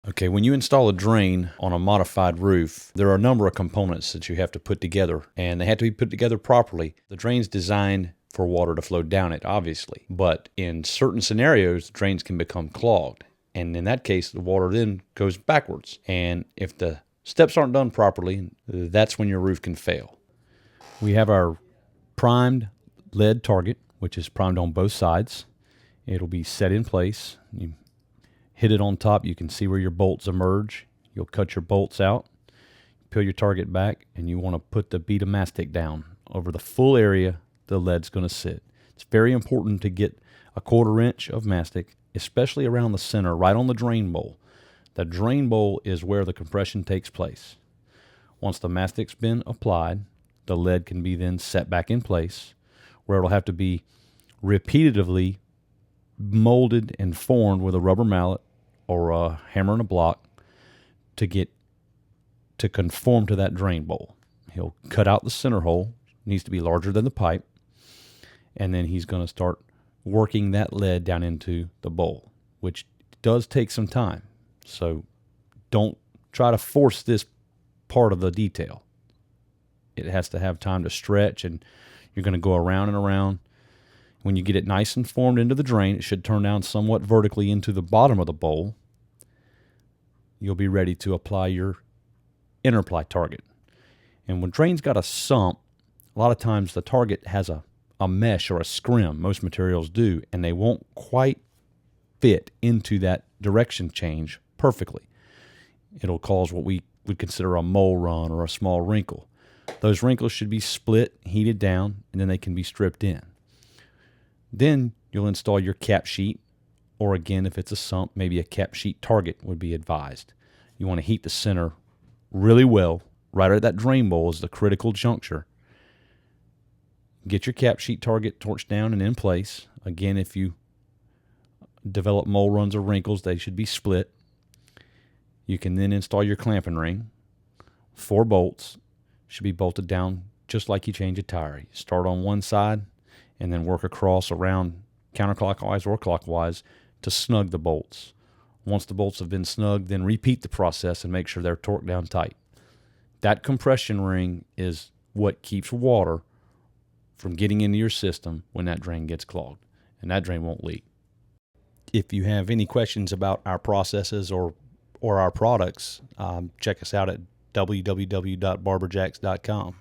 Okay, when you install a drain on a modified roof, there are a number of components that you have to put together, and they have to be put together properly. The drain's designed for water to flow down it, obviously, but in certain scenarios, drains can become clogged, and in that case, the water then goes backwards. And if the steps aren't done properly, that's when your roof can fail. We have our primed lead target, which is primed on both sides. It'll be set in place. You hit it on top, you can see where your bolts emerge. You'll cut your bolts out, peel your target back, and you want to put the bead of mastic down over the full area the lead's going to sit. It's very important to get a 1/4 inch of mastic, especially around the center, right on the drain bowl. The drain bowl is where the compression takes place. Once the mastic's been applied, the lead can be then set back in place, where it'll have to be repeatedly molded and formed with a rubber mallet or a hammer and a block to get to conform to that drain bowl. He'll cut out the center hole, needs to be larger than the pipe, and then he's going to start working that lead down into the bowl, which does take some time. So don't try to force this part of the detail. It has to have time to stretch, and you're going to go around and around. When you get it nice and formed into the drain, it should turn down somewhat vertically into the bottom of the bowl. You'll be ready to apply your inner ply target. And when drain's got a sump, a lot of times the target has a mesh or a scrim. Most materials do, and they won't quite fit into that direction change perfectly. It'll cause what we would consider a mole run or a small wrinkle. Those wrinkles should be split, heated down, and then they can be stripped in. Then you'll install your cap sheet, or again, if it's a sump, maybe a cap sheet target would be advised. You want to heat the center really well. Right at that drain bowl is the critical juncture. Get your cap sheet target torched down and in place. Again, if you develop mole runs or wrinkles, they should be split. You can then install your clamping ring. 4 bolts should be bolted down just like you change a tire. You start on one side and then work across around counterclockwise or clockwise to snug the bolts. Once the bolts have been snugged, then repeat the process and make sure they're torqued down tight. That compression ring is what keeps water from getting into your system when that drain gets clogged, and that drain won't leak. If you have any questions about our processes or our products, check us out at www.barberjacks.com.